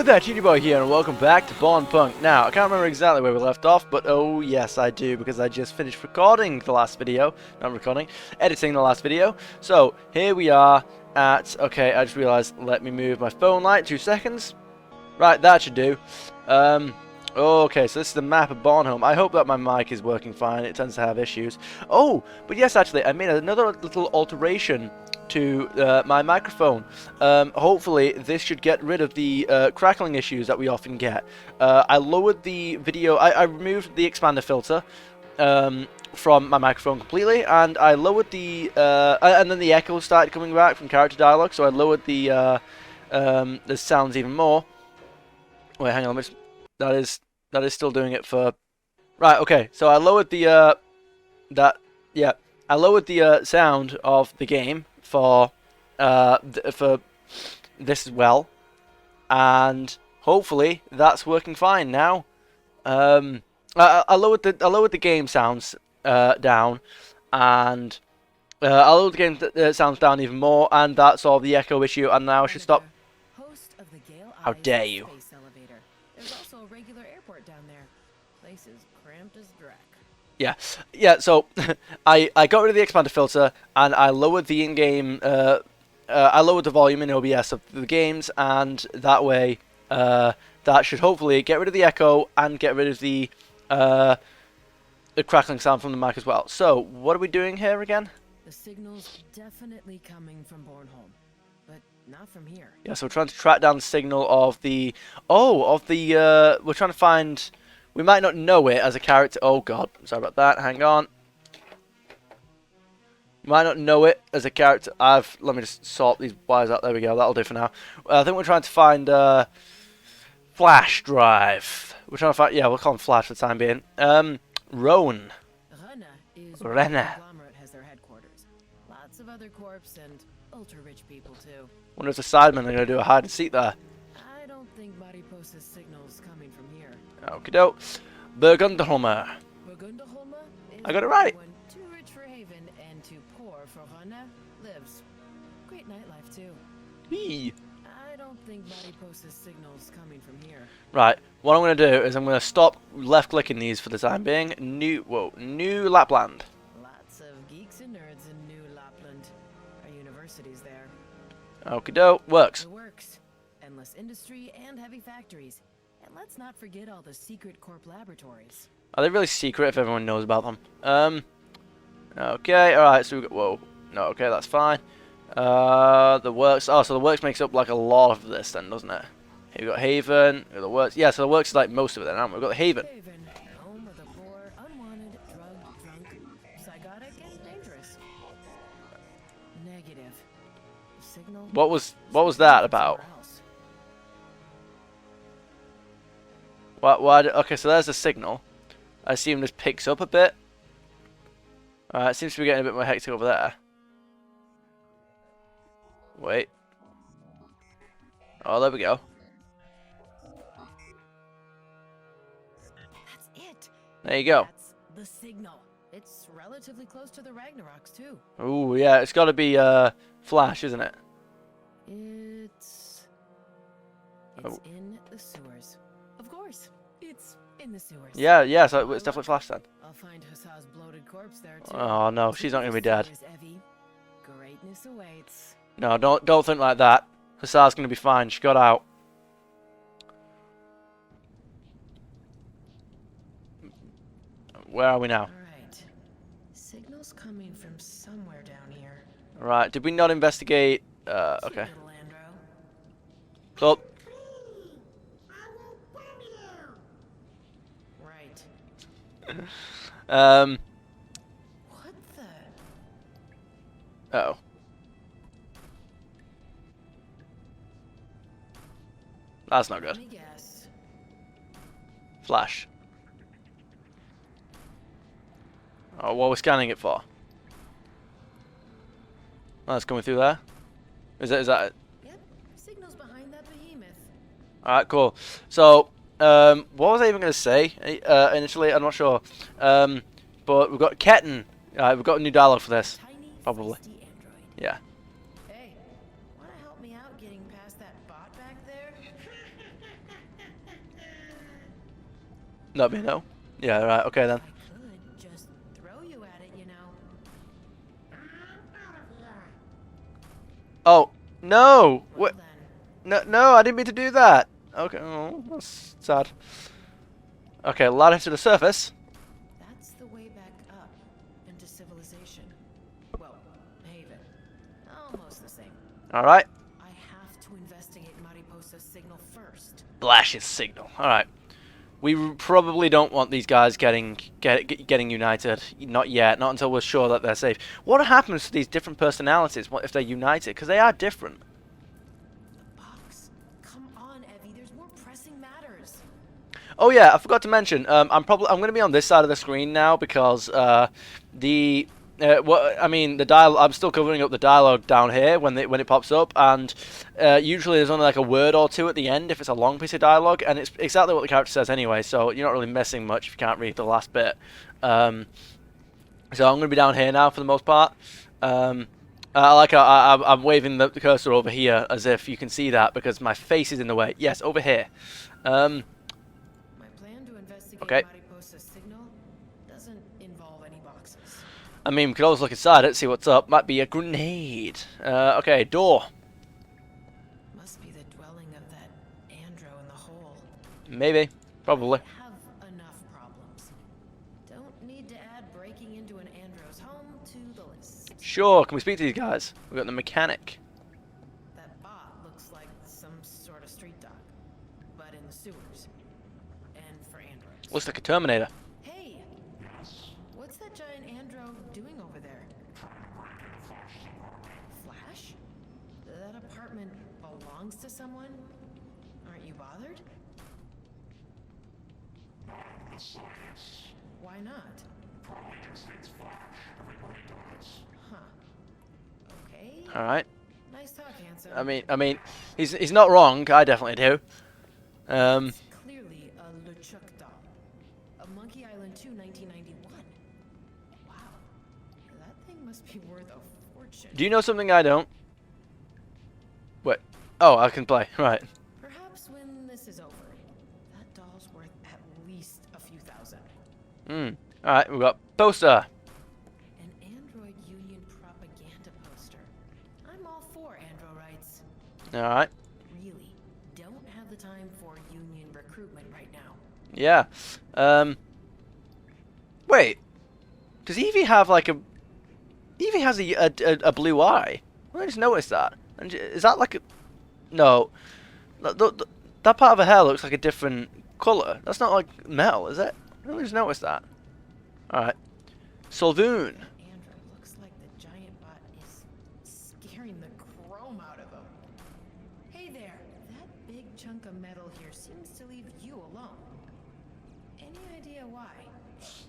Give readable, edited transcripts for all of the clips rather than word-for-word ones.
there, TD Boy here, and welcome back to Born Punk. Now, I can't remember exactly where we left off, but oh yes I do, because I just finished recording the last video. Not recording, editing the last video. So, here we are at, okay, I just realised, let me move my phone light, 2 seconds. Right, that should do. Okay, so this is the map of Bornholm. I hope that my mic is working fine, it tends to have issues. Oh, but yes, actually, I made another little alteration to my microphone. Hopefully this should get rid of the crackling issues that we often get. I lowered the video, I removed the expander filter from my microphone completely, and I lowered the and then the echo started coming back from character dialogue, so I lowered the sounds even more. Wait, hang on, that is still doing it for... Right, okay, so I lowered the I lowered the sound of the game for this as well, and hopefully that's working fine now. I lowered the game sounds down, and I lowered the game sounds down even more, and that solved the echo issue. And now I should stop. How dare you! There's also a regular airport down there. Place is cramped as dreck. Yeah. So I got rid of the expander filter, and I lowered the in-game. I lowered the volume in OBS of the games, and that way, that should hopefully get rid of the echo and get rid of the crackling sound from the mic as well. So what are we doing here again? The signal's definitely coming from Bornholm, but not from here. Yeah, so we're trying to track down the signal of the... we're trying to find... We might not know it as a character... Oh, God. Sorry about that. Hang on. We might not know it as a character... Let me just sort these wires out. There we go. That'll do for now. I think we're trying to find... Flash drive. We're trying to find... Yeah, we'll call him Flash for the time being. Roan. Renna has their headquarters. Lots of other corps and ultra-rich people, too. Wonder if the Sidemen are going to do a hide and seek there. I don't think Body Post's signal's coming from here. Okie doke. Burgunderholmer. I got it right. Too rich for Haven and too poor for Renna lives. Great nightlife, too. Whee. I don't think Body Post's signal's coming from here. Right. What I'm going to do is I'm going to stop left-clicking these for the time being. New Lapland. Lots of geeks and nerds in New Lapland. Our university's there. Okie doke. Works. It works. Endless industry and heavy factories. And let's not forget all the secret corp laboratories. Are they really secret if everyone knows about them? Okay, alright, so we got... Whoa. No, okay, that's fine. The works... Oh, so the works makes up like a lot of this then, doesn't it? Here we got Haven, we got the works... Yeah, so the works is like most of it then, haven't we? We've got the Haven. Home of the poor, unwanted, drugged, drunk, psychotic, and dangerous. Negative. Signal... What was that about? Okay, so there's the signal. I assume this picks up a bit. It seems to be getting a bit more hectic over there. Wait. Oh, there we go. That's it. There you go. That's the signal. It's relatively close to the Ragnaroks, too. Ooh, yeah, it's got to be Flash, isn't it? It's in the sewers. Of course, it's in the sewers. Yeah, so it's definitely Flash then. I'll find Hussar's bloated corpse there too. Oh no, she's not gonna be dead. Greatness awaits. No, don't think like that. Hussar's gonna be fine. She got out. Where are we now? Alright. Signal's coming from somewhere down here. Right, did we not investigate? Okay. So, Right. What the? Uh-oh. That's not good. Let me guess. Flash. Oh, what are we scanning it for? Oh, it's coming through there. Is that it? Yep. Signal's behind that behemoth. Alright, cool. So, what was I even going to say initially? I'm not sure. But we've got Ketten. We've got a new dialogue for this. Tiny, Probably. feisty android. Yeah. Hey, wanna help me out getting past that bot back there? Not me, no. Yeah, right. Okay then. I could just throw you at it, you know. Oh no! Well What? then, No, I didn't mean to do that. Okay. Oh, that's sad. Okay, ladder to the surface. that's the way back up into civilization. Well, Haven. Almost the same. All right. I have to investigate Mariposa's signal first. Blash's signal. All right. We probably don't want these guys getting united. Not yet. Not until we're sure that they're safe. What happens to these different personalities? What if they're united? Because they are different. The box. Come on, Evie. There's more pressing matters. Oh yeah, I forgot to mention. I'm going to be on this side of the screen now because the dialogue. I'm still covering up the dialogue down here when it pops up, and usually there's only like a word or two at the end if it's a long piece of dialogue, and it's exactly what the character says anyway. So you're not really missing much if you can't read the last bit. So I'm going to be down here now for the most part. I'm waving the cursor over here as if you can see that because my face is in the way. Yes, over here. My plan to investigate Okay. Mariposa's signal doesn't involve any boxes. I mean, we could always look inside it, see what's up. Might be a grenade. Okay, door. Must be the dwelling of that Andro in the hole. Maybe. Probably. Have enough problems. Don't need to add breaking into an Andro's home to the list. Sure, can we speak to these guys? We've got the mechanic. That bot looks like some sort of street dog, but in the sewers. And for androids. Looks like a Terminator. Hey! What's that giant andro doing over there? Flash? That apartment belongs to someone? Aren't you bothered? Why not? Huh. Okay. Alright. Nice talk, handsome. I mean, he's not wrong. I definitely do. It's clearly a LeChuck doll. A Monkey Island 2, 1991. Wow. That thing must be worth a fortune. Do you know something I don't? What? Oh, I can play. Right. Perhaps when this is over, that doll's worth at least a few thousand. Alright, we've got poster. An Android Union propaganda poster. I'm all for Andro rights. Alright. Really, don't have the time for union recruitment right now. Yeah. Wait. Does Evie have like a... Evie has a blue eye. I just noticed that. And is that like a... No. That part of her hair looks like a different colour. That's not like metal, is it? I just noticed that. Alright. Solvoon. Andro looks like the giant bot is scaring the chrome out of him. Hey there, that big chunk of metal here seems to leave you alone. Any idea why?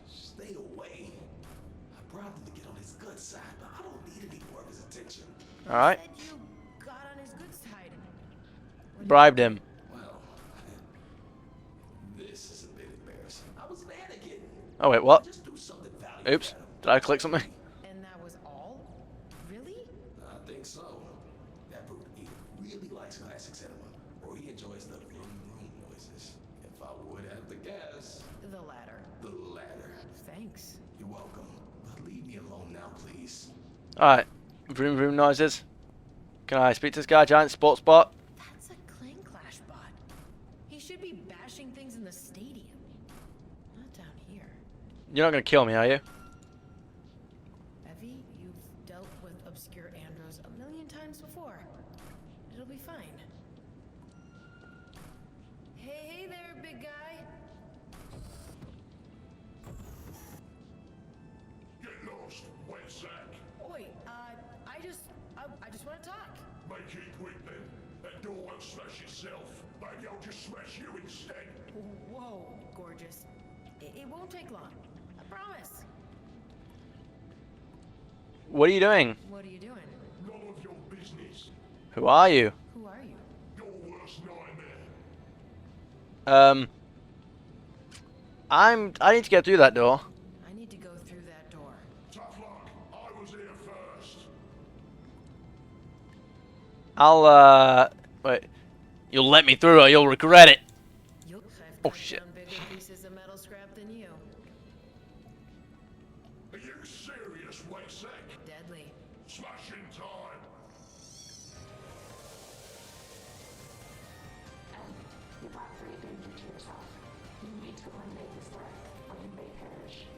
Stay away. I brought him to get on his good side, but I don't need any more of his attention. Alright. Said you got on his good side. Bribed him. Well, this is a bit embarrassing. I was mannequin. Oh wait, what? Just do something valuable. Oops. Did I click something? And that was all? Really? I think so. That brute either really likes classic cinema, or he enjoys the vroom vroom noises. If I would have to guess, The latter. the latter. Thanks. You're welcome. But leave me alone now, please. Alright. Vroom vroom noises. Can I speak to this guy? Giant sports bot? That's a Clang Clash bot. He should be bashing things in the stadium. Not down here. You're not gonna kill me, are you? Evie, you've dealt with obscure andros a million times before. It'll be fine. Hey there, big guy. Get lost, wet sack. Oi, I just want to talk. Make it quick then. That door won't smash itself. Maybe I'll just smash you instead. Whoa, gorgeous. It won't take long. I promise. What are you doing? What are you doing? None of your business. Who are you? Who are you? Your worst nightmare. I need to get through that door. I need to go through that door. Tough luck. I was here first. Wait. You'll let me through or you'll regret it. I've Oh, cut shit. down bigger pieces of metal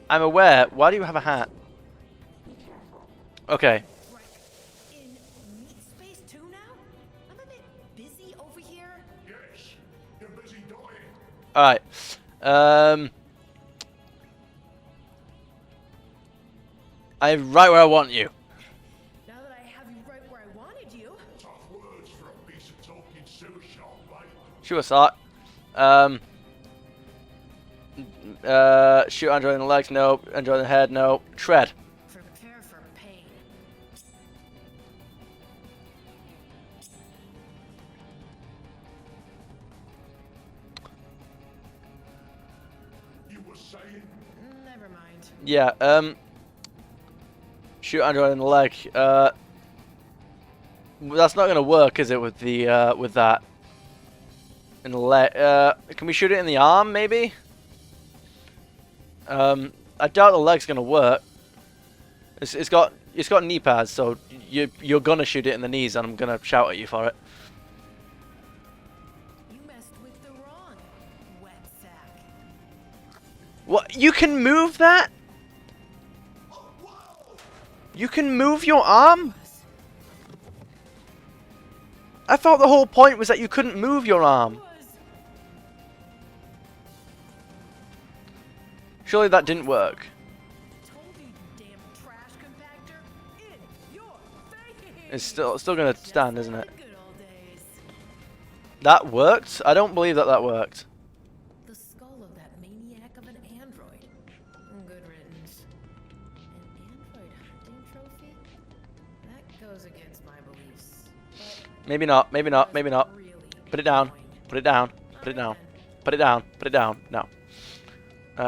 I'm aware. Why do you have a hat? Okay. Right. In meat space too now? I'm a bit busy over here. Yes, you're busy dying. Alright. I'm right where I want you. Now that I have you right where I wanted you. Tough words for a piece of talking sewer shop, mate. Sure, Sark. Shoot Android in the legs, no. Android in the head, no. Tread. Prepare for pain. You were saying? Never mind. Yeah, shoot Android in the leg. That's not gonna work, is it, with the, with that? In the leg, can we shoot it in the arm, maybe? I doubt the leg's gonna work. It's got knee pads, so you're gonna shoot it in the knees, and I'm gonna shout at you for it. You messed with the wrong wet sack. What? You can move that? You can move your arm? I thought the whole point was that you couldn't move your arm. Surely that didn't work. Told you, damn trash compactor. In your face. It's still gonna stand, isn't it? Good old days. That worked? I don't believe that worked. The skull of that maniac of an android. Good riddance. An android hunting trophy? That goes against my beliefs. But Maybe not, maybe not, maybe not. really Put it down. annoying. Put it down. Put it down. Put it down. Put it down. No. We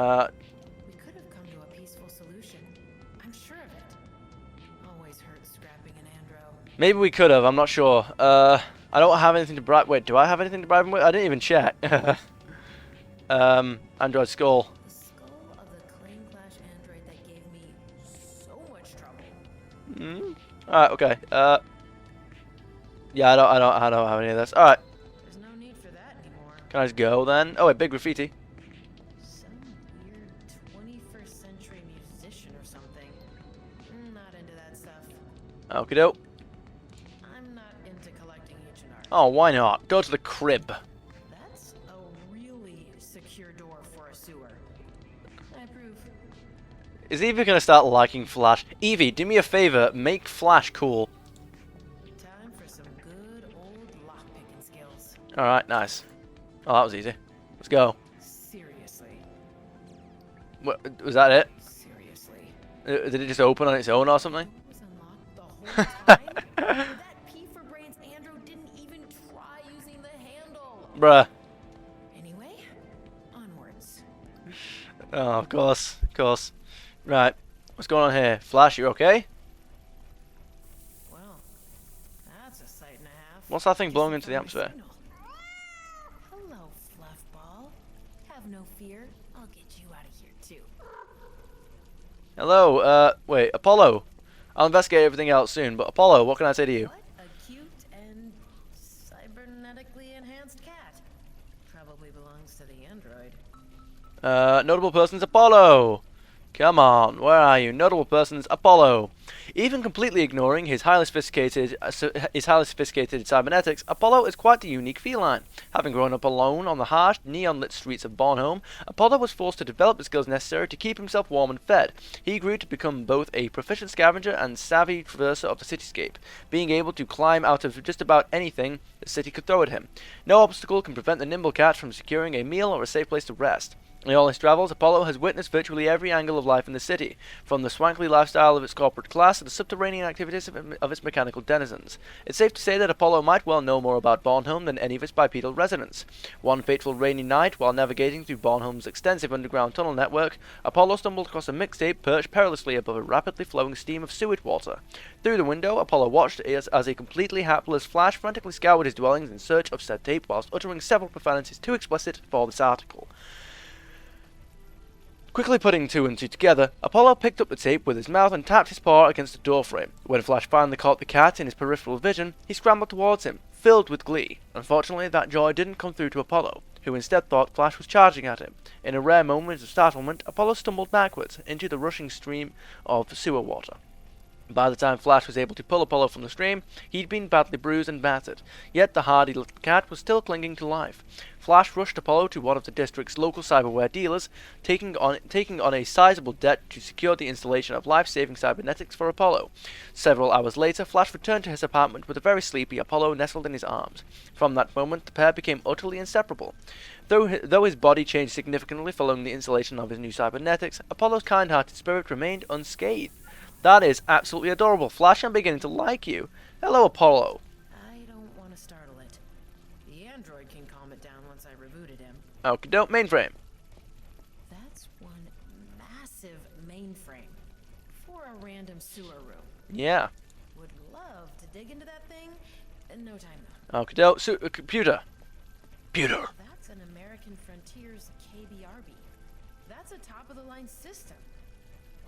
could have come to a peaceful solution. I'm sure of it. Always hurts scrapping an andro. Maybe we could have, I'm not sure. I don't have anything to bribe. Wait, do I have anything to bribe him with? I didn't even check. Android skull. The skull of the Claim Clash android that gave me so much trouble. Alright, okay. Yeah, I don't have any of this. Alright, There's no need for that anymore. can I just go then? Oh wait, big graffiti. Some weird 21st century musician or something. Not into that stuff. Okie doke. I'm not into collecting ancient art. Oh, why not? Go to the crib. That's a really secure door for a sewer. I approve. Is Evie gonna start liking Flash? Evie, do me a favor, make Flash cool. Time for some good old lockpicking skills. Alright, nice. Oh, that was easy. Let's go. Seriously. What, was that it? Seriously. Did it just open on its own or something? Was unlocked the whole time? That P for Brains andro didn't even try using the handle. Bruh. Anyway, onwards. Oh, of course. Of course. Right. What's going on here? Flash, you okay? Well, that's a sight and a half. What's that thing Guess blowing we into the found our atmosphere? signal. Hello, Fluffball. Have no fear. I'll get you out of here too. Hello, wait, Apollo. I'll investigate everything else soon, but Apollo, what can I say to you? What a cute and cybernetically enhanced cat. Probably belongs to the android. Notable persons Apollo. Come on, where are you? Notable persons Apollo. Even completely ignoring his highly sophisticated cybernetics, Apollo is quite the unique feline. Having grown up alone on the harsh, neon-lit streets of Bornholm, Apollo was forced to develop the skills necessary to keep himself warm and fed. He grew to become both a proficient scavenger and savvy traverser of the cityscape, being able to climb out of just about anything the city could throw at him. No obstacle can prevent the nimble cat from securing a meal or a safe place to rest. In all his travels, Apollo has witnessed virtually every angle of life in the city, from the swankly lifestyle of its corporate class to the subterranean activities of its mechanical denizens. It's safe to say that Apollo might well know more about Bornholm than any of its bipedal residents. One fateful rainy night, while navigating through Bornholm's extensive underground tunnel network, Apollo stumbled across a mixtape perched perilously above a rapidly flowing stream of sewage water. Through the window, Apollo watched as a completely hapless Flash frantically scoured his dwellings in search of said tape whilst uttering several profanities too explicit for this article. Quickly putting two and two together, Apollo picked up the tape with his mouth and tapped his paw against the doorframe. When Flash finally caught the cat in his peripheral vision, he scrambled towards him, filled with glee. Unfortunately, that joy didn't come through to Apollo. who instead thought Flash was charging at him. In a rare moment of startlement, Apollo stumbled backwards into the rushing stream of sewer water. By the time Flash was able to pull Apollo from the stream, he'd been badly bruised and battered, yet the hardy little cat was still clinging to life. Flash rushed Apollo to one of the district's local cyberware dealers, taking on a sizable debt to secure the installation of life-saving cybernetics for Apollo. Several hours later, Flash returned to his apartment with a very sleepy Apollo nestled in his arms. From that moment, the pair became utterly inseparable. Though his body changed significantly following the installation of his new cybernetics, Apollo's kind-hearted spirit remained unscathed. That is absolutely adorable. Flash, I'm beginning to like you. Hello, Apollo. I don't want to startle it. The android can calm it down once I rebooted him. Okie doke, mainframe. That's one massive mainframe for a random sewer room. Yeah. Would love to dig into that thing. No time though. Okie doke, computer. Computer. That's an American Frontiers KBRB. That's a top-of-the-line system.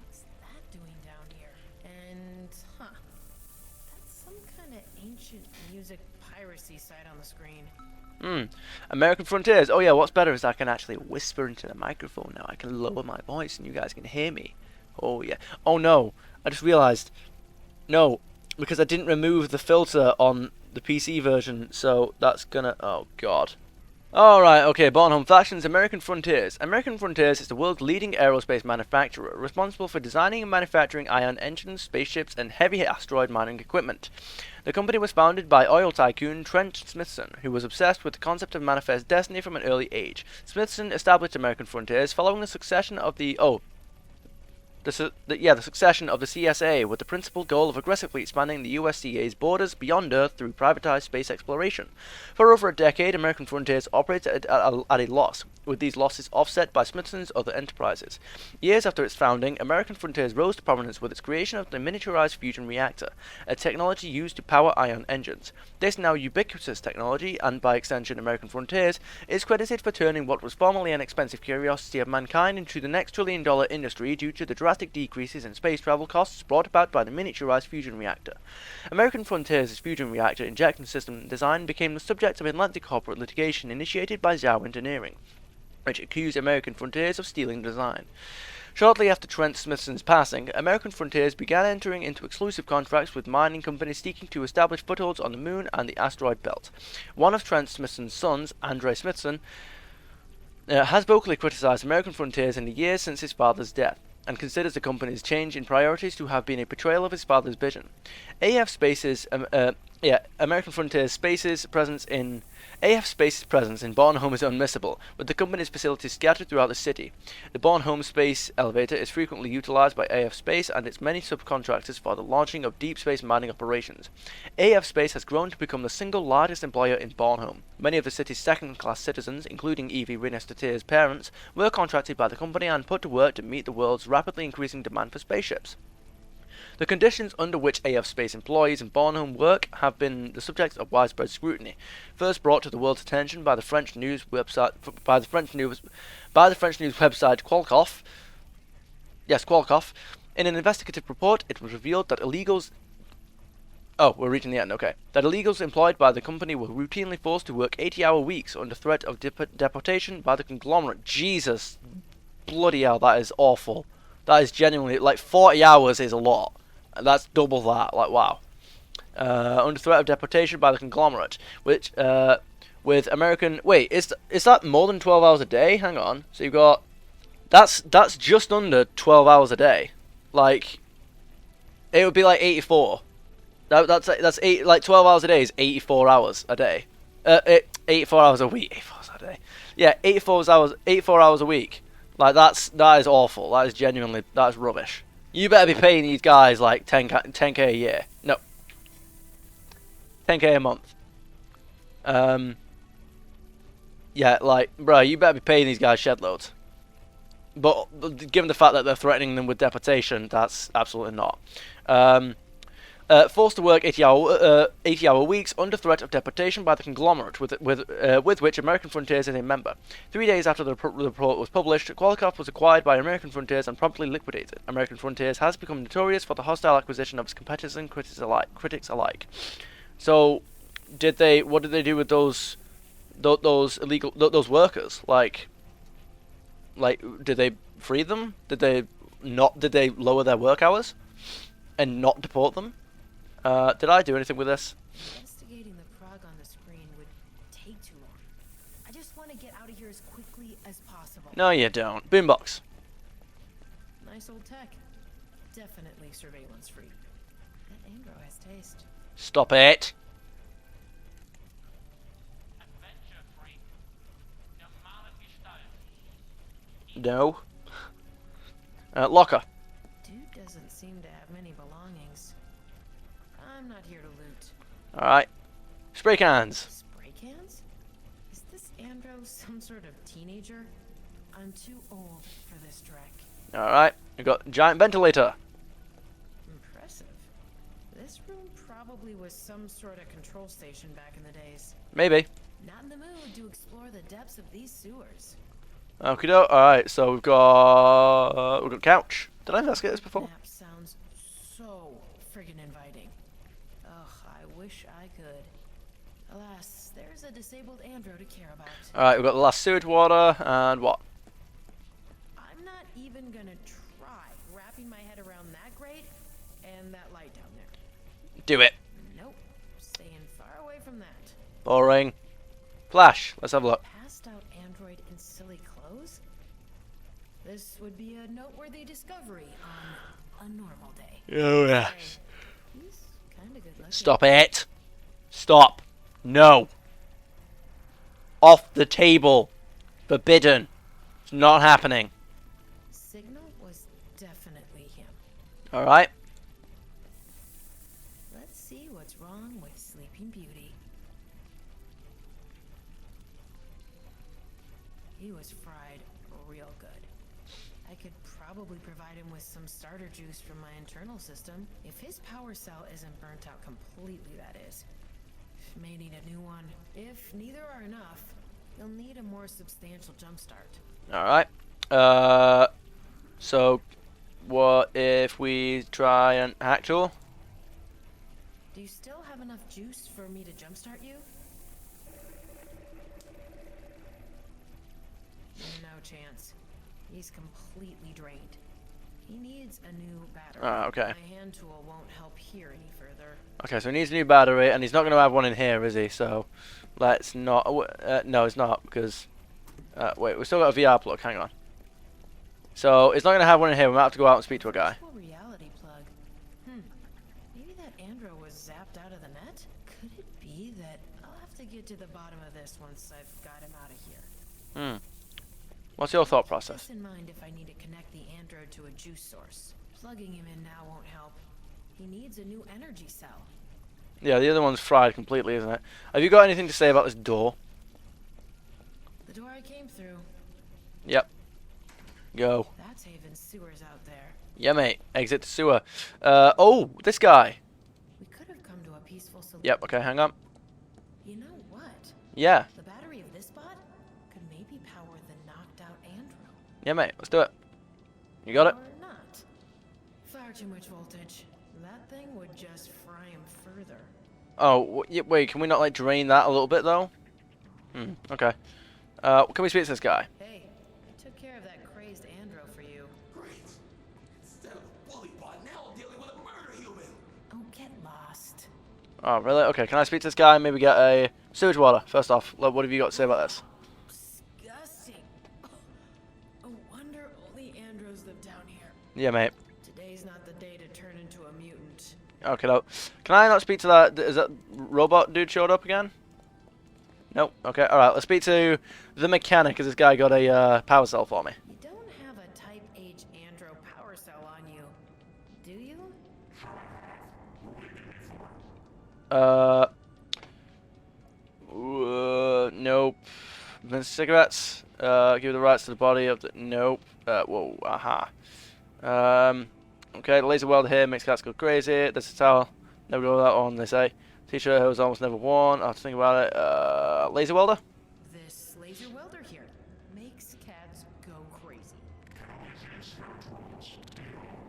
What's that doing down here? And, that's some kind of ancient music piracy site on the screen. American Frontiers. Oh yeah, what's better is I can actually whisper into the microphone now. I can lower my voice and you guys can hear me. Oh yeah. Oh no, I just realized. No, because I didn't remove the filter on the PC version, so that's gonna... Oh god. Alright, okay, Bornholm Factions, American Frontiers. American Frontiers is the world's leading aerospace manufacturer, responsible for designing and manufacturing ion engines, spaceships, and heavy asteroid mining equipment. The company was founded by oil tycoon Trent Smithson, who was obsessed with the concept of manifest destiny from an early age. Smithson established American Frontiers following the succession of the succession of the CSA, with the principal goal of aggressively expanding the USCA's borders beyond Earth through privatized space exploration. For over a decade, American Frontiers operated at a loss, with these losses offset by Smithson's other enterprises. Years after its founding, American Frontiers rose to prominence with its creation of the miniaturized fusion reactor, a technology used to power ion engines. This now ubiquitous technology, and by extension American Frontiers, is credited for turning what was formerly an expensive curiosity of mankind into the next trillion-dollar industry due to the drastic decreases in space travel costs brought about by the miniaturized fusion reactor. American Frontiers' fusion reactor injection system design became the subject of Atlantic corporate litigation initiated by Zhao Engineering, which accused American Frontiers of stealing the design. Shortly after Trent Smithson's passing, American Frontiers began entering into exclusive contracts with mining companies seeking to establish footholds on the Moon and the asteroid belt. One of Trent Smithson's sons, Andre Smithson, has vocally criticized American Frontiers in the years since his father's death, and considers the company's change in priorities to have been a betrayal of his father's vision. American Frontiers Space's presence in Bornholm is unmissable, with the company's facilities scattered throughout the city. The Bornholm Space Elevator is frequently utilized by AF Space and its many subcontractors for the launching of deep space mining operations. AF Space has grown to become the single largest employer in Bornholm. Many of the city's second-class citizens, including Evie Rinesteteer's parents, were contracted by the company and put to work to meet the world's rapidly increasing demand for spaceships. The conditions under which AF Space employees in Bornholm work have been the subject of widespread scrutiny, first brought to the world's attention by the French news website Qualcomm. Qualcomm. In an investigative report, it was revealed that illegals. Oh, we're reaching the end. Okay, that illegals employed by the company were routinely forced to work 80-hour weeks under threat of deportation by the conglomerate. Jesus, bloody hell, that is awful. That is genuinely, like, 40 hours is a lot. That's double that, like, wow. Under threat of deportation by the conglomerate, which, with American... Wait, is that more than 12 hours a day? Hang on. So you've got... That's just under 12 hours a day. Like, it would be like 84. That's 12 hours a day is 84 hours a day. 84 hours a week. 84 hours a day. Yeah, 84 hours a week. Like, that is awful. That is genuinely, that's rubbish. You better be paying these guys like 10k a year. No. 10k a month. Yeah, like, bro, you better be paying these guys shed loads. But given the fact that they're threatening them with deportation, that's absolutely not. Forced to work 80-hour weeks under threat of deportation by the conglomerate with which American Frontiers is a member. 3 days after the report was published, Qualcomm was acquired by American Frontiers and promptly liquidated. American Frontiers has become notorious for the hostile acquisition of its competitors and critics alike. So, what did they do with those those illegal those workers? Like, did they free them? Did they not? Did they lower their work hours and not deport them? Did I do anything with this? Investigating the prog on the screen would take too long. I just want to get out of here as quickly as possible. No, you don't. Boombox. Nice old tech. Definitely surveillance free. That Angro has taste. Stop it. No. Locker. Dude doesn't seem to have many belongings. I'm not here to loot. Alright. Spray cans. Spray cans? Is this Andro some sort of teenager? I'm too old for this trek. Alright. We've got giant ventilator. Impressive. This room probably was some sort of control station back in the days. Maybe. Not in the mood to explore the depths of these sewers. Okay, alright, so we've got couch. Did I investigate this before? Map sounds so friggin' inviting. Ugh, I wish I could. Alas, there's a disabled Andro to care about. Alright, we've got the last sewage water and what? I'm not even gonna try wrapping my head around that grate and that light down there. Do it. Nope, staying far away from that. Boring. Flash. Let's have a look. Passed out android in silly clothes? This would be a noteworthy discovery on a normal day. Oh yes. He's kinda good looking. Stop it. Stop. No. Off the table. Forbidden. It's not happening. Signal was definitely him. Alright. Let's see what's wrong with Sleeping Beauty. He was fried real good. I could probably provide him with some starter juice from my internal system. If his power cell isn't burnt out completely, that is. May need a new one. If neither are enough, you'll need a more substantial jumpstart. Alright. So what if we try an actual? Do you still have enough juice for me to jumpstart you? No chance. He's completely drained. He needs a new battery. Okay. My hand tool won't help here any further. Okay, so he needs a new battery, and he's not going to have one in here, is he? So let's not. No, it's not, because. Wait, we've still got a VR plug. Hang on. So it's not going to have one in here. We might have to go out and speak to a guy. Virtual reality plug. Maybe that Andro was zapped out of the net? Could it be that I'll have to get to the bottom of this once I've got him out of here? What's your thought Keep process? this in mind if I need to connect the Android to a juice source. Plugging him in now won't help. He needs a new energy cell. Yeah, the other one's fried completely, isn't it? Have you got anything to say about this door? The door I came through. Yep. Go. That's Haven's sewers out there. Yeah, mate. Exit the sewer. Oh, this guy. We could have come to a peaceful solution. Yep. Okay, hang on. You know what? Yeah. The battery of this bot could maybe power the knocked out Andro. Yeah, mate. Let's do it. You got it? Or not. Far too much voltage. That thing would just fry him further. Oh, wait. Can we not like drain that a little bit though? Okay. Can we speak to this guy? Hey, I took care of that crazed Andro for you. Great. Instead of a bully bot, now I'm dealing with a murder human. Oh, get lost. Oh, really? Okay. Can I speak to this guy? Maybe get a sewage water. First off, what have you got to say about this? Disgusting. Oh, wonder only Andros live down here. Yeah, mate. Today's not the day to turn into a mutant. Okay, no. Can I not speak to that? Is that robot dude showed up again? Nope. Okay, alright. Let's speak to the mechanic, because this guy got a power cell for me. You don't have a Type H Andro power cell on you, do you? Nope. Cigarettes. Give the rights to the body of the. Nope. Whoa. Aha. Okay, the laser welder here makes cats go crazy. This is towel. Never go with that one, they say. T-shirt who's almost never worn. I have to think about it. Laser welder? This laser welder here makes cats go crazy.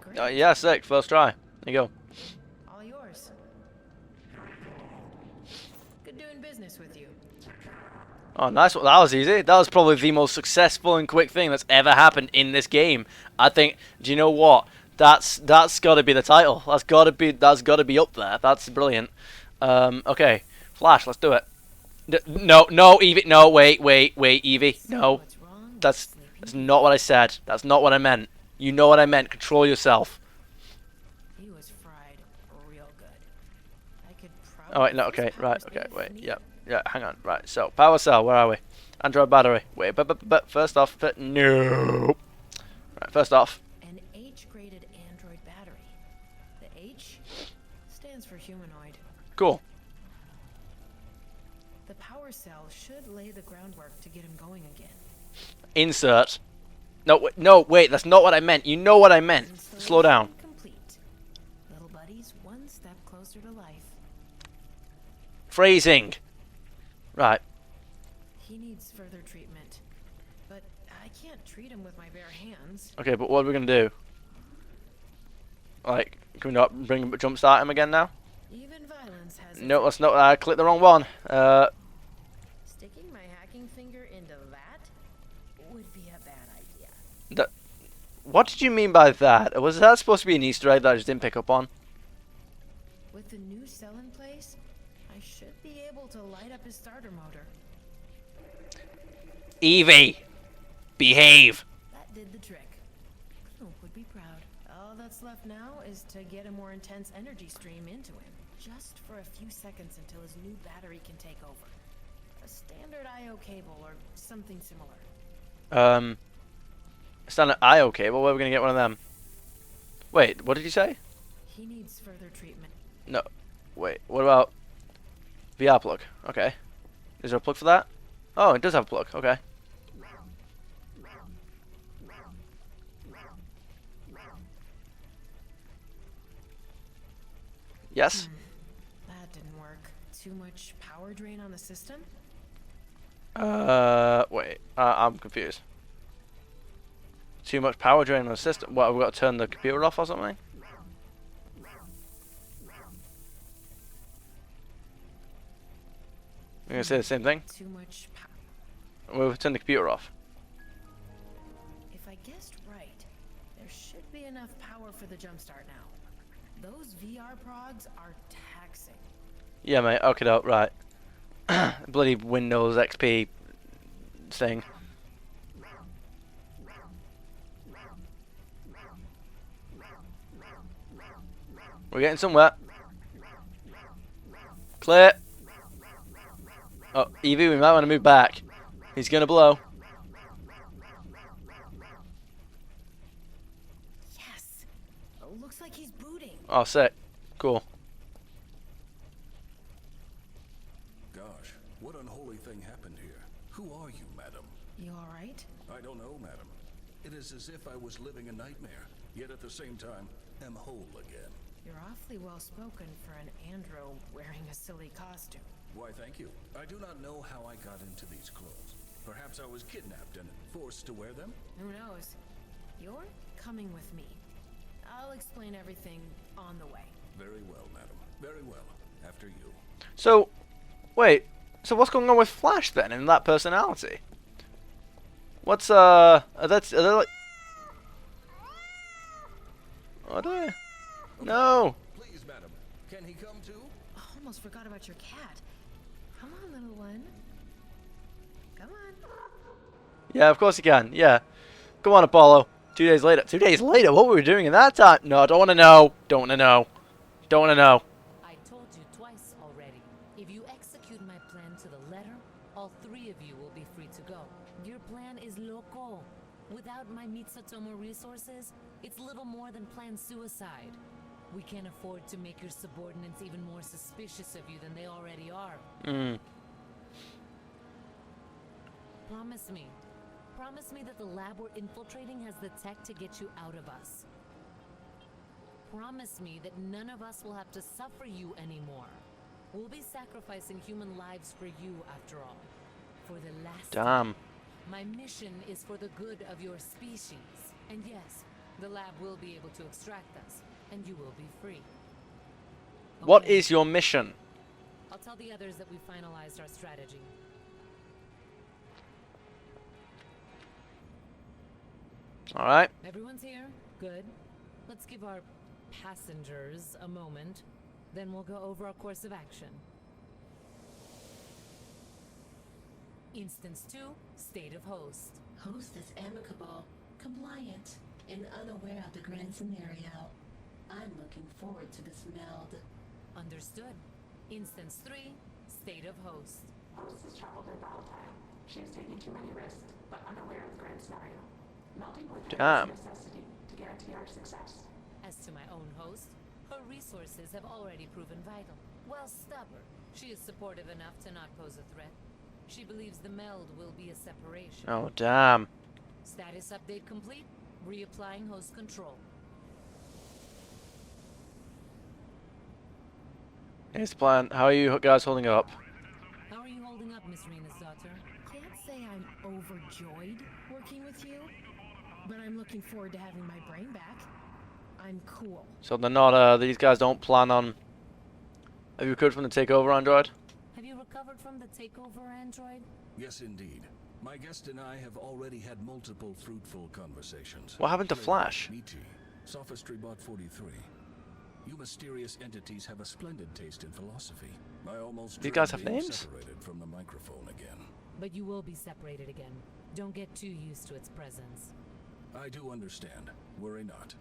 Great. Yeah, sick. First try. There you go. All yours. Good doing business with you. Oh, nice one. That was easy. That was probably the most successful and quick thing that's ever happened in this game. I think. Do you know what? That's got to be the title. That's got to be up there. That's brilliant. Okay, Flash. Let's do it. No, no, Evie. No, wait, Evie. No, What's wrong? that's Sleeping? not what I said. That's not what I meant. You know what I meant. Control yourself. He was fried real good. I could probably. Oh wait, no. use Okay, power right. spare Okay, if wait. needed. Yeah, yeah. Hang on. Right. So power cell. Where are we? Android battery. Wait, but first off, no. Right. First off. An H-graded Android battery. The H stands for humanoid. Cool. The power cell should lay the groundwork to get him going again. Insert. No, wait, that's not what I meant. You know what I meant. Slow down. Installation complete. Little buddy's one step closer to life. Phrasing. Right. He needs further treatment, but I can't treat him with my bare hands. Okay, but what are we gonna do? Like, can we not jumpstart him again now? Even violence has. No, let's not. I clicked the wrong one. Sticking my hacking finger into that would be a bad idea. What did you mean by that? Was that supposed to be an Easter egg that I just didn't pick up on? With the new cell in place, I should be able to light up his starter motor. Evie, behave. That did the trick. Knoop would be proud. All that's left now is to get a more intense energy stream into him. Just for a few seconds until his new battery can take over. A standard I.O. cable or something similar. Standard IO cable. Where are we gonna get one of them? Wait, what did you say? He needs further treatment. No. Wait, what about VR plug? Okay. Is there a plug for that? Oh, it does have a plug. Okay. Yes? That didn't work. Too much power drain on the system? Wait. I'm confused. Too much power drain on the system. What, have we got to turn the computer off or something? You're gonna say the same thing? Too much power. We'll turn the computer off. If I guessed right, there should be enough power for the jumpstart now. Those VR progs are taxing. Yeah, mate. Okay, no, right. Bloody Windows XP thing. We're getting somewhere. Clear. Oh, Evie, we might want to move back. He's gonna blow. Yes! Looks like he's booting. Oh, sick. Cool. Gosh, what unholy thing happened here? Who are you, madam? You alright? I don't know, madam. It is as if I was living a nightmare, yet at the same time, am whole again. You're awfully well spoken for an andro wearing a silly costume. Why, thank you. I do not know how I got into these clothes. Perhaps I was kidnapped and forced to wear them? Who knows? You're coming with me. I'll explain everything on the way. Very well, madam. Very well. After you. So, wait. So what's going on with Flash then in that personality? What's are they like? Are they? No. Please, madam. Can he come too? Almost forgot about your cat. Come on, little one. Come on. Yeah, of course you can. Yeah. Come on, Apollo. 2 days later. 2 days later? What were we doing in that time? No, I don't want to know. Don't want to know. Don't want to know. I told you twice already. If you execute my plan to the letter, all three of you will be free to go. Your plan is loco. Without my Mitsutomo resources, it's little more than planned suicide. We can't afford to make your subordinates even more suspicious of you than they already are. Promise me. Promise me that the lab we're infiltrating has the tech to get you out of us. Promise me that none of us will have to suffer you anymore. We'll be sacrificing human lives for you, after all. For the last time. Damn. My mission is for the good of your species. And yes, the lab will be able to extract us, and you will be free. What Okay, is your mission? I'll tell the others that we finalized our strategy. Alright. Everyone's here? Good. Let's give our passengers a moment. Then we'll go over our course of action. Instance 2, State of Host. Host is amicable, compliant, and unaware of the grand scenario. I'm looking forward to this meld. Understood. Instance 3, State of Host. Host has traveled in volatile. She is taking too many risks, but unaware of the grand scenario. Melting with her Damn. is a necessity to guarantee our success. As to my own host, her resources have already proven vital. While stubborn, she is supportive enough to not pose a threat. She believes the meld will be a separation. Oh, damn. Status update complete. Reapplying host control. Here's the plan. How are you guys holding up? How are you holding up, Miss Rena's daughter? Can't say I'm overjoyed working with you, but I'm looking forward to having my brain back. I'm cool. So they're not, these guys don't plan on... Have you recovered from the takeover, Android? Have you recovered from the takeover, Android? Yes, indeed. My guest and I have already had multiple fruitful conversations. What happened to Flash? Michi, Sophistry Bot 43. You mysterious entities have a splendid taste in philosophy. I almost These guys dread have being names? separated from the microphone again. But you will be separated again. Don't get too used to its presence. I do understand. Worry not.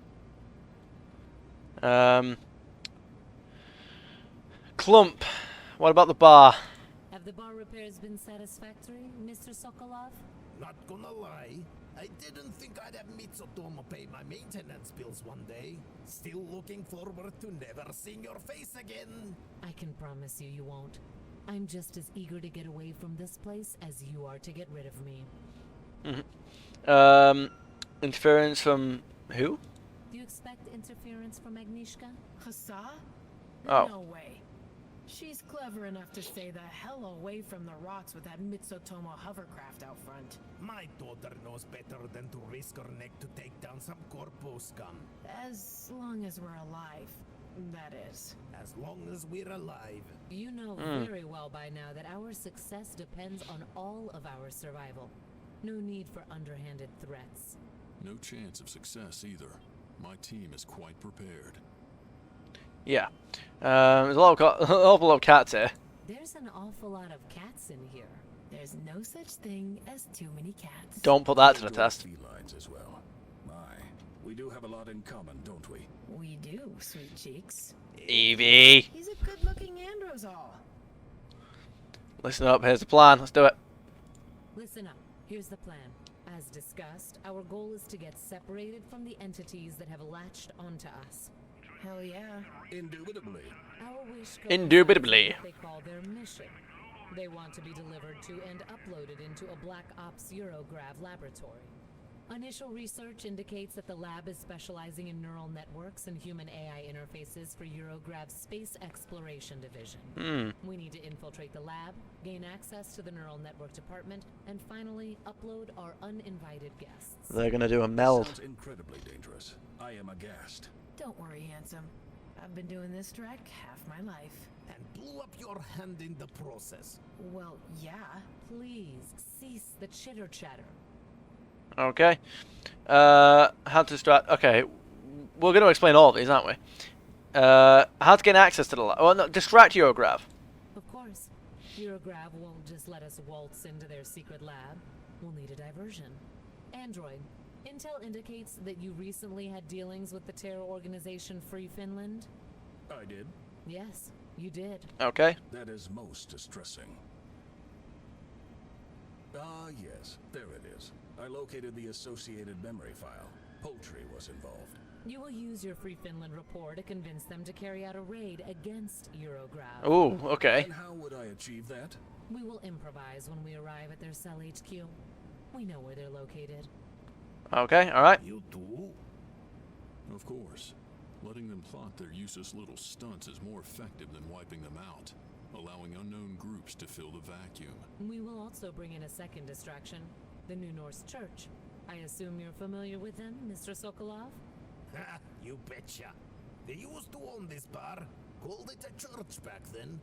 Clump. What about the bar? Have the bar repairs been satisfactory, Mr. Sokolov? Not gonna lie, I didn't think I'd have Mitsutomo pay my maintenance bills one day. Still looking forward to never seeing your face again. I can promise you, you won't. I'm just as eager to get away from this place as you are to get rid of me. Interference from who? Do you expect interference from Agnieszka? Hassa? Oh. No way. She's clever enough to stay the hell away from the rocks with that Mitsutomo hovercraft out front. My daughter knows better than to risk her neck to take down some corpo scum. As long as we're alive, that is. As long as we're alive. You know very well by now that our success depends on all of our survival. No need for underhanded threats. No chance of success either. My team is quite prepared. Yeah. There's a lot of an awful lot of cats here. There's an awful lot of cats in here. There's no such thing as too many cats. Don't put that to the Adore test. felines as well. My, we do have a lot in common, don't we? We do, sweet cheeks. Evie. He's a good-looking Androzol. Listen up, here's the plan. Let's do it. Listen up. Here's the plan. As discussed, our goal is to get separated from the entities that have latched onto us. Hell yeah. Indubitably. Our wish Indubitably. coincides with what they call their mission. They want to be delivered to and uploaded into a Black Ops Eurograv laboratory. Initial research indicates that the lab is specializing in neural networks and human AI interfaces for Eurograv's Space Exploration Division. We need to infiltrate the lab, gain access to the neural network department, and finally upload our uninvited guests. They're gonna do a meld. Sounds incredibly dangerous. I am aghast. Don't worry, handsome. I've been doing this trek half my life. And blew up your hand in the process. Well, yeah. Please cease the chitter chatter. Okay. How to start? Okay. We're gonna explain all of these, aren't we? How to gain access to the lab. Well, no, distract Eurograv. Of course, Eurograv won't just let us waltz into their secret lab. We'll need a diversion. Android, intel indicates that you recently had dealings with the terror organization Free Finland. I did. Yes, you did. Okay. That is most distressing. Ah, yes. There it is. I located the associated memory file. Poultry was involved. You will use your Free Finland rapport to convince them to carry out a raid against Eurograv. Ooh, okay. And how would I achieve that? We will improvise when we arrive at their cell HQ. We know where they're located. Okay, alright. You too? Of course. Letting them plot their useless little stunts is more effective than wiping them out, allowing unknown groups to fill the vacuum. We will also bring in a second distraction, the New Norse Church. I assume you're familiar with them, Mr. Sokolov? Ha, you betcha. They used to own this bar. Called it a church back then.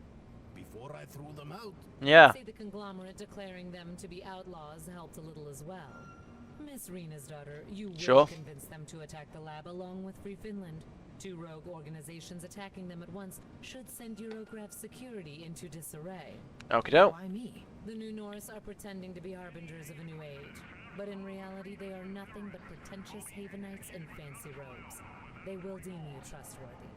Before I threw them out. Yeah. Say the conglomerate declaring them to be outlaws helped a little as well. Miss Rena's daughter, you will Sure. convince them to attack the lab along with Free Finland. Two rogue organizations attacking them at once should send Eurograph security into disarray. Okie doke. Why me? The New Norse are pretending to be harbingers of a new age, but in reality they are nothing but pretentious Havenites in fancy robes. They will deem you trustworthy.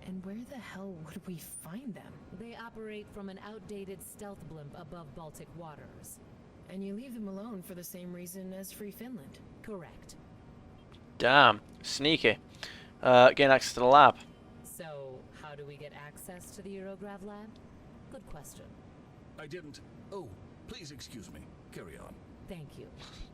And where the hell would we find them? They operate from an outdated stealth blimp above Baltic waters. And you leave them alone for the same reason as Free Finland. Correct. Damn. Sneaky. Gain access to the lab. So, how do we get access to the Eurograph lab? Good question. I didn't. Oh, please excuse me. Carry on. Thank you.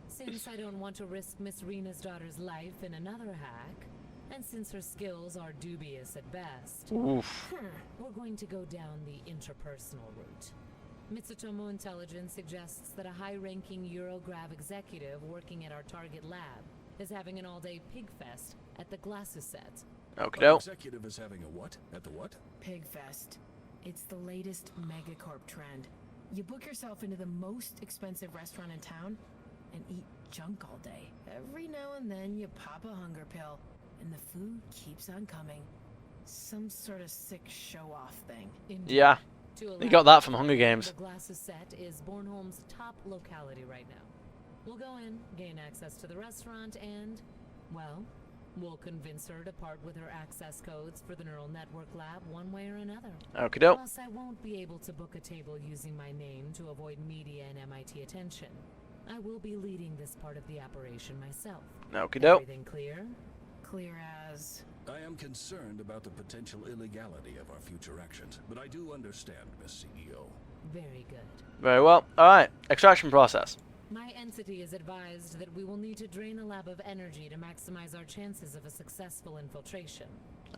Since I don't want to risk Miss Rena's daughter's life in another hack, and since her skills are dubious at best, Oof. we're going to go down the interpersonal route. Mitsutomo Intelligence suggests that a high-ranking Eurograph executive working at our target lab is having an all-day pig fest at the Glassuset. Okie Our doke. executive is having a what? At the what? Pigfest. It's the latest megacorp trend. You book yourself into the most expensive restaurant in town and eat junk all day. Every now and then you pop a hunger pill and the food keeps on coming. Some sort of sick show-off thing. Indeed. Yeah. To You elaborate got that from Hunger further, Games. The Glassuset is Bornholm's top locality right now. We'll go in, gain access to the restaurant, and, well, we'll convince her to part with her access codes for the neural network lab one way or another. Okie doke. Plus, I won't be able to book a table using my name to avoid media and MIT attention. I will be leading this part of the operation myself. Okie doke. Everything clear? Clear as... I am concerned about the potential illegality of our future actions, but I do understand, Miss CEO. Very good. Very well. Alright. Extraction process. My entity is advised that we will need to drain the lab of energy to maximize our chances of a successful infiltration.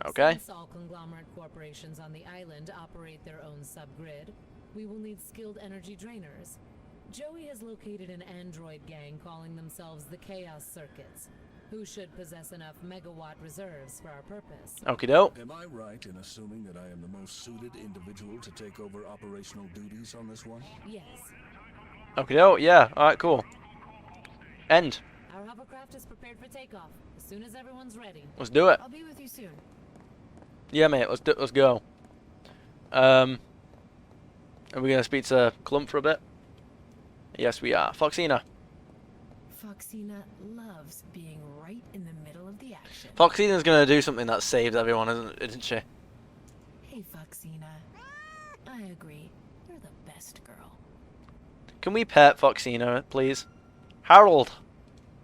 Okay. Since all conglomerate corporations on the island operate their own subgrid, we will need skilled energy drainers. Joey has located an android gang calling themselves the Chaos Circuits, who should possess enough megawatt reserves for our purpose. Okie doke. Am I right in assuming that I am the most suited individual to take over operational duties on this one? Yes. Okie doke. Yeah. Alright, cool. End. Our hovercraft is prepared for takeoff as soon as everyone's ready. Let's do it. I'll be with you soon. Yeah, mate. Let's go. Are we gonna speak to Clump for a bit? Yes, we are. Foxina. Foxina loves being right in the middle of the action. Foxina's gonna do something that saves everyone, isn't she? Hey, Foxina. I agree. You're the best girl. Can we pet Foxina, please? Harold.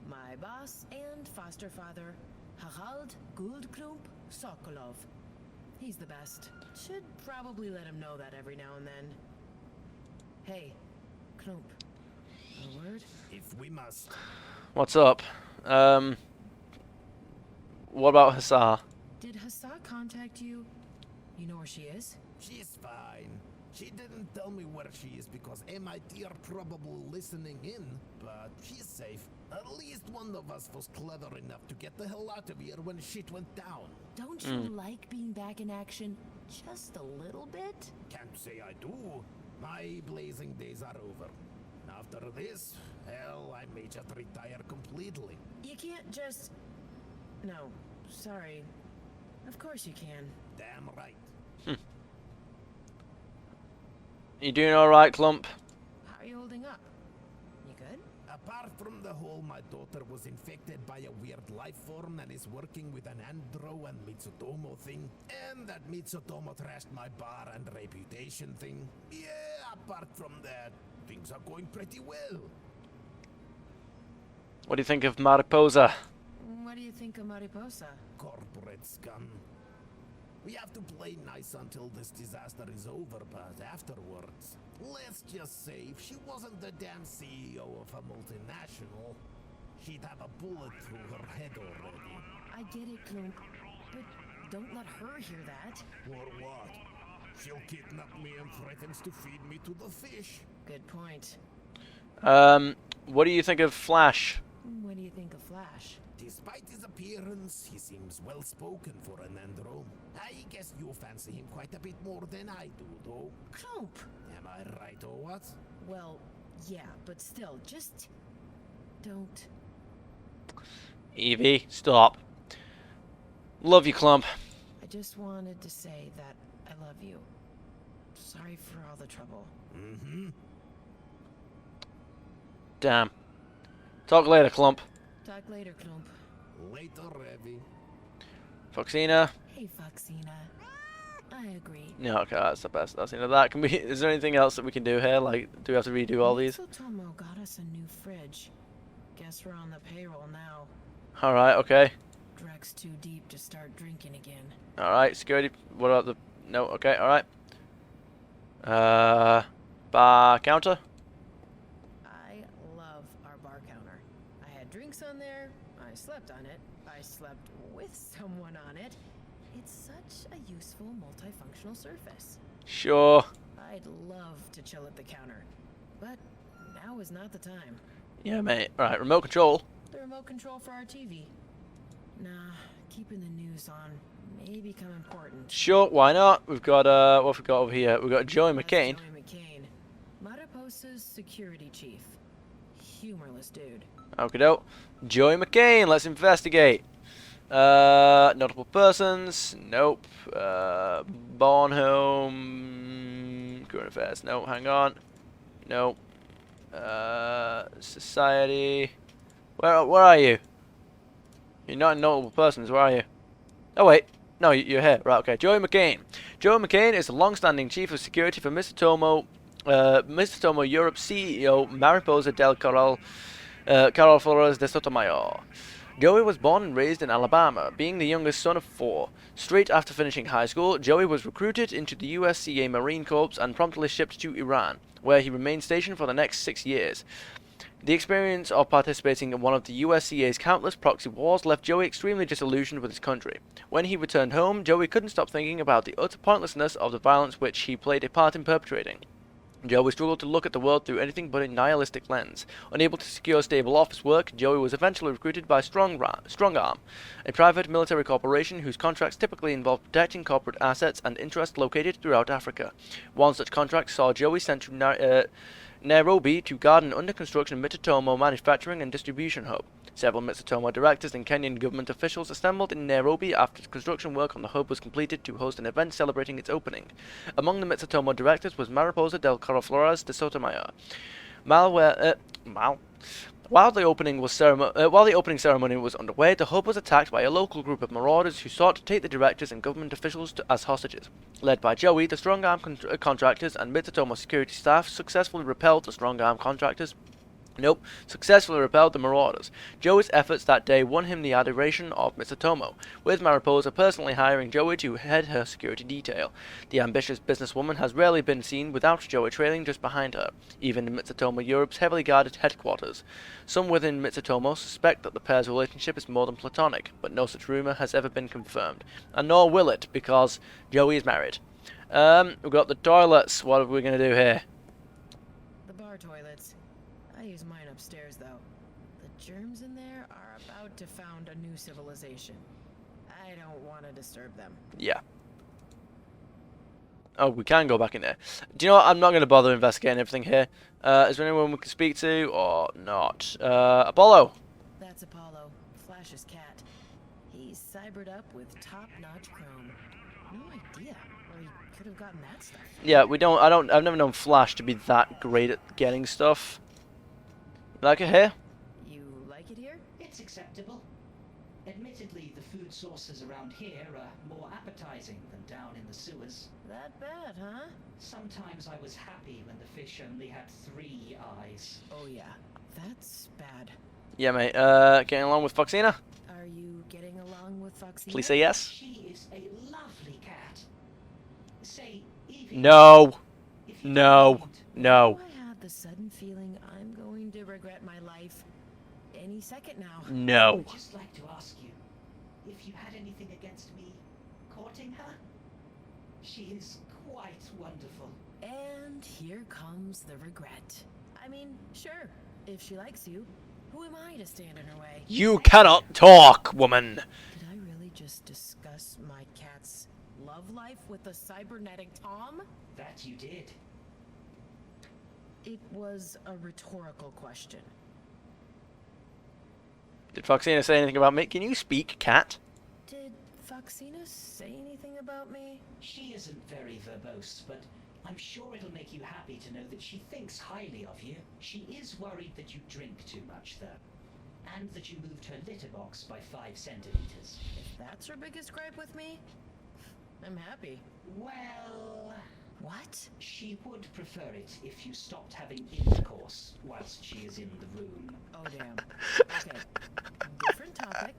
My boss and foster father, Harald Guldklump Sokolov. He's the best. Should probably let him know that every now and then. Hey, Klump. A word? If we must. What's up? What about Hassar? Did Hassar contact you? You know where she is? She's fine. She didn't tell me where she is because MIT are probably listening in, but she's safe. At least one of us was clever enough to get the hell out of here when shit went down. Don't you like being back in action just a little bit? Can't say I do. My blazing days are over. After this, hell, I may just retire completely. You can't just... No, sorry. Of course you can. Damn right. You doing alright, Clump? How are you holding up? You good? Apart from the whole my daughter was infected by a weird life form and is working with an Andro and Mitsutomo thing, and that Mitsutomo trashed my bar and reputation thing, yeah, apart from that, things are going pretty well. What do you think of Mariposa? What do you think of Mariposa? Corporate scum. We have to play nice until this disaster is over, but afterwards, let's just say if she wasn't the damn CEO of a multinational, she'd have a bullet through her head already. I get it, Klump, but don't let her hear that. Or what? She'll kidnap me and threatens to feed me to the fish. Good point. What do you think of Flash? What do you think of Flash? Despite his appearance, he seems well-spoken for an Andro. I guess you fancy him quite a bit more than I do, though. Klump! Am I right or what? Well, yeah, but still, just... don't Evie, stop. Love you, Clump. I just wanted to say that I love you. Sorry for all the trouble. Mm-hmm. Damn. Talk later, Clump. Talk later, Klump. Later, Revy. Foxina. Hey, Foxina. I agree. No, okay, that's the best. That's the end of that. Can we? Is there anything else that we can do here? Like, do we have to redo all these? Mitsutomo got us a new fridge. Guess we're on the payroll now. All right. Okay. Drek's too deep to start drinking again. All right. Security. What about the? No. Okay. All right. Bar counter. I love our bar counter. I had drinks on there. I slept on it. I slept with someone on it. It's such a useful multifunctional surface. Sure. I'd love to chill at the counter, but now is not the time. Yeah, mate. All right. Remote control. The remote control for our TV. Nah, keeping the news on may become important. Sure. Why not? We've got what have we got over here? We've got Joey That's McCain. Joey McCain, Mariposa's security chief. Humorless dude. Okay, doke. Joey McCain. Let's investigate. Notable persons. Nope. Born home. Current affairs. No, hang on. Nope. Society. Where are you? You're not in notable persons. Where are you? Oh wait. No, you're here. Right. Okay. Joey McCain. Joey McCain is the long-standing chief of security for Mitsutomo Europe CEO Mariposa del Coral Flores de Sotomayor. Joey was born and raised in Alabama, being the youngest son of 4. Straight after finishing high school, Joey was recruited into the USCA Marine Corps and promptly shipped to Iran, where he remained stationed for the next 6 years. The experience of participating in one of the USCA's countless proxy wars left Joey extremely disillusioned with his country. When he returned home, Joey couldn't stop thinking about the utter pointlessness of the violence which he played a part in perpetrating. Joey struggled to look at the world through anything but a nihilistic lens. Unable to secure stable office work, Joey was eventually recruited by Strong Arm, a private military corporation whose contracts typically involved protecting corporate assets and interests located throughout Africa. One such contract saw Joey sent to Nairobi to guard an under-construction Mitsutomo manufacturing and distribution hub. Several Mitsutomo directors and Kenyan government officials assembled in Nairobi after construction work on the hub was completed to host an event celebrating its opening. Among the Mitsutomo directors was Mariposa del Coral Flores de Sotomayor. While the opening ceremony was underway, the hub was attacked by a local group of marauders who sought to take the directors and government officials as hostages. Led by Joey, the Strong Arm contractors and Mitsutomo security staff successfully repelled the marauders. Joey's efforts that day won him the adoration of Mitsutomo, with Mariposa personally hiring Joey to head her security detail. The ambitious businesswoman has rarely been seen without Joey trailing just behind her, even in Mitsutomo Europe's heavily guarded headquarters. Some within Mitsutomo suspect that the pair's relationship is more than platonic, but no such rumor has ever been confirmed, and nor will it, because Joey is married. We've got the toilets. What are we going to do here? The bar toilets. I use mine upstairs, though. The germs in there are about to found a new civilization. I don't want to disturb them. Yeah. Oh, we can go back in there. Do you know what? I'm not going to bother investigating everything here. Is there anyone we can speak to or not? Apollo. That's Apollo, Flash's cat. He's cybered up with top-notch chrome. No idea where he could have gotten that stuff. Yeah, I've never known Flash to be that great at getting stuff. You like it here? You like it here? It's acceptable. Admittedly, the food sources around here are more appetizing than down in the sewers. That bad, huh? Sometimes I was happy when the fish only had 3 eyes. Oh yeah, that's bad. Yeah, mate. Getting along with Foxina? Are you getting along with Foxina? Please say yes. She is a lovely cat. Say, Evie. No. If you No. mind, No. I have the sudden feeling I'm going to regret my life any second now. No. I'd just like to ask you if you had anything against me courting her. She is quite wonderful. And here comes the regret. I mean, sure, if she likes you, who am I to stand in her way? You cannot talk, woman. Did I really just discuss my cat's love life with the cybernetic Tom? That you did. It was a rhetorical question. Did Foxina say anything about me? Can you speak, cat? Did Foxina say anything about me? She isn't very verbose, but I'm sure it'll make you happy to know that she thinks highly of you. She is worried that you drink too much, though. And that you moved her litter box by 5 centimeters. If that's her biggest gripe with me, I'm happy. Well... What? She would prefer it if you stopped having intercourse whilst she is in the room. Oh, damn. Okay. Different topic.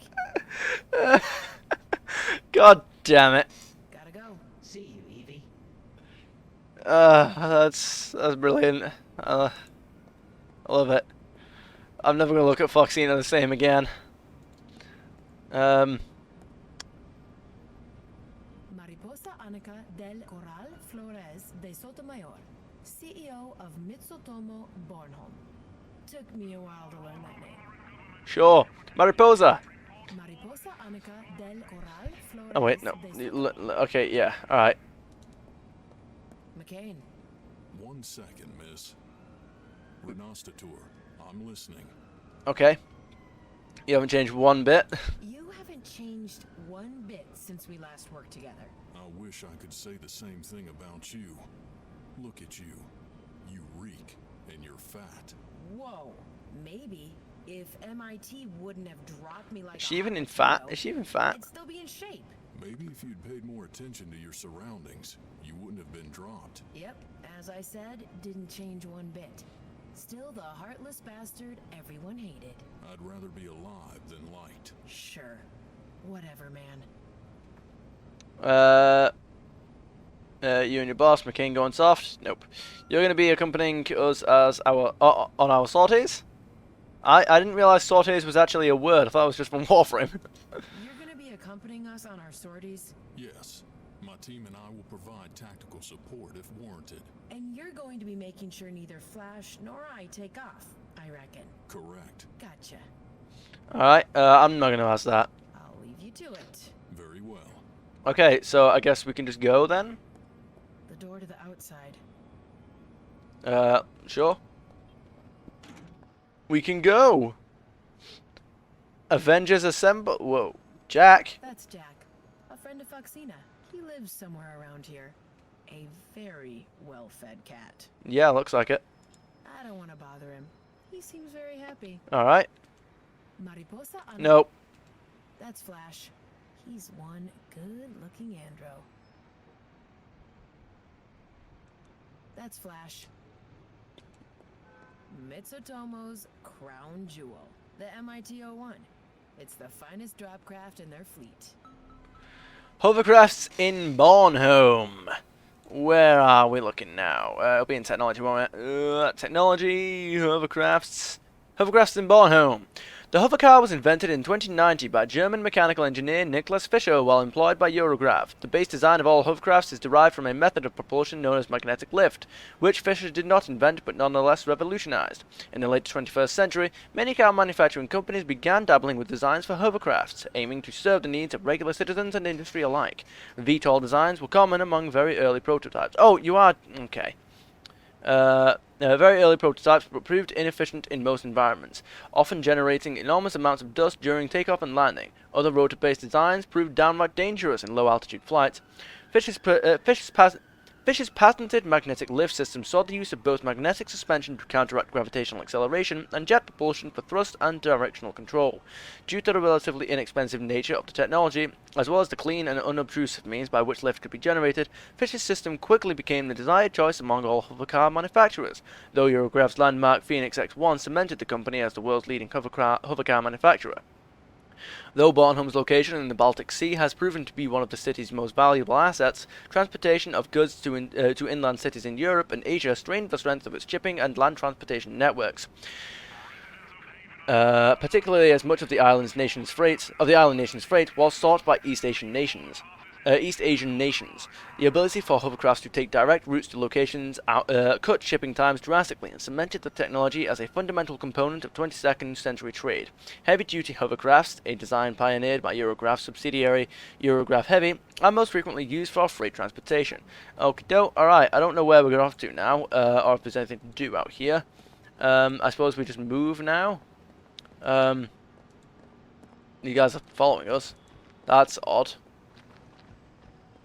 God damn it. Gotta go. See you, Evie. That's brilliant. I love it. I'm never gonna look at Foxina the same again. Mariposa Annika del Corral Flores de Sotomayor, CEO of Mitsutomo Bornholm. Took me a while to learn that name. Sure. Mariposa. Mariposa Annika del Corral Flores. Oh wait, no. de Okay, yeah. All right. McCain. 1 second, miss. Renostator, I'm listening. Okay. You haven't changed one bit. You haven't changed one bit since we last worked together. I wish I could say the same thing about you. Look at you. You reek, and you're fat. Whoa. Maybe if MIT wouldn't have dropped me like Is she even in fat? Is she even fat? I'd still be in shape. Maybe if you'd paid more attention to your surroundings, you wouldn't have been dropped. Yep, as I said, didn't change one bit. Still the heartless bastard everyone hated. I'd rather be alive than liked. Sure. Whatever, man. You and your boss, McCain, going soft? Nope. You're going to be accompanying us as our on our sorties? I didn't realize sorties was actually a word. I thought it was just from Warframe. You're gonna be accompanying us on our sorties? Yes. My team and I will provide tactical support if warranted. And you're going to be making sure neither Flash nor I take off, I reckon. Correct. Gotcha. Alright, I'm not going to ask that. I'll leave you to it. Very well. Okay, so I guess we can just go then? The door to the outside. Sure. We can go! Avengers Assemble. Whoa. Jack. That's Jack, a friend of Foxina. He lives somewhere around here. A very well-fed cat. Yeah, looks like it. I don't want to bother him. He seems very happy. Alright. Mariposa Ana. Nope. That's Flash. He's one good-looking andro. That's Flash. Mitsutomo's crown jewel, the MIT-01. It's the finest dropcraft in their fleet. Hovercrafts in Bornholm. Where are we looking now? It'll be in technology, won't it? Technology, hovercrafts. Hovercrafts in Bornholm. The hovercar was invented in 2090 by German mechanical engineer Nicholas Fischer while employed by Eurograph. The base design of all hovercrafts is derived from a method of propulsion known as magnetic lift, which Fischer did not invent but nonetheless revolutionized. In the late 21st century, many car manufacturing companies began dabbling with designs for hovercrafts, aiming to serve the needs of regular citizens and industry alike. VTOL designs were common among very early prototypes. Oh, you are... okay. Very early prototypes but proved inefficient in most environments, often generating enormous amounts of dust during takeoff and landing. Other rotor-based designs proved downright dangerous in low-altitude flights. Fischer's patented magnetic lift system saw the use of both magnetic suspension to counteract gravitational acceleration and jet propulsion for thrust and directional control. Due to the relatively inexpensive nature of the technology, as well as the clean and unobtrusive means by which lift could be generated, Fischer's system quickly became the desired choice among all hovercar manufacturers, though Eurograph's landmark Phoenix X1 cemented the company as the world's leading hovercar manufacturer. Though Bornholm's location in the Baltic Sea has proven to be one of the city's most valuable assets, transportation of goods to inland cities in Europe and Asia strained the strength of its shipping and land transportation networks. Particularly as much of the island nation's freight was sought by East Asian nations. The ability for hovercrafts to take direct routes to locations cut shipping times drastically and cemented the technology as a fundamental component of 22nd century trade. Heavy-duty hovercrafts, a design pioneered by Eurograph subsidiary Eurograph Heavy, are most frequently used for freight transportation. Okie-doke, alright, I don't know where we're going off to now, or if there's anything to do out here. I suppose we just move now. You guys are following us. That's odd.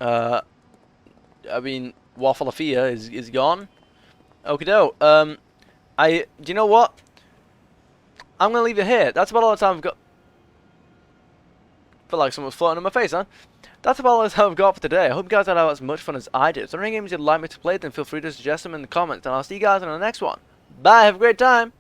I mean, Waffle of Fear is gone. Okie doke. Do you know what? I'm gonna leave it here. That's about all the time I've got. Feel like someone's floating on my face, huh? That's about all the time I've got for today. I hope you guys had as much fun as I did. If there are any games you'd like me to play, then feel free to suggest them in the comments, and I'll see you guys in the next one. Bye, have a great time!